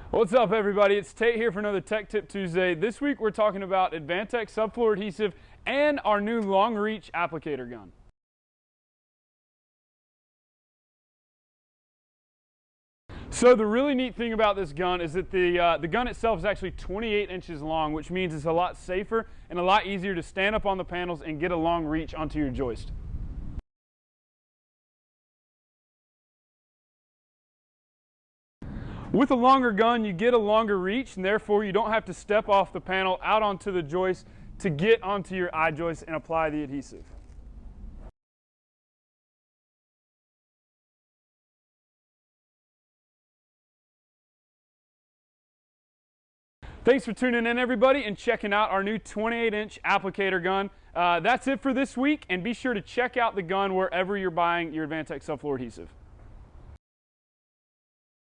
What's up, everybody? It's Tate here for another Tech Tip Tuesday. This week we're talking about AdvanTech Subfloor Adhesive and our new long reach applicator gun. So the really neat thing about this gun is that the gun itself is actually 28 inches long, which means it's a lot safer and a lot easier to stand up on the panels and get a long reach onto your joist. With a longer gun, you get a longer reach, and therefore you don't have to step off the panel out onto the joist to get onto your eye joist and apply the adhesive. Thanks for tuning in, everybody, and checking out our new 28-inch applicator gun. That's it for this week, and be sure to check out the gun wherever you're buying your AdvanTech Subfloor Adhesive.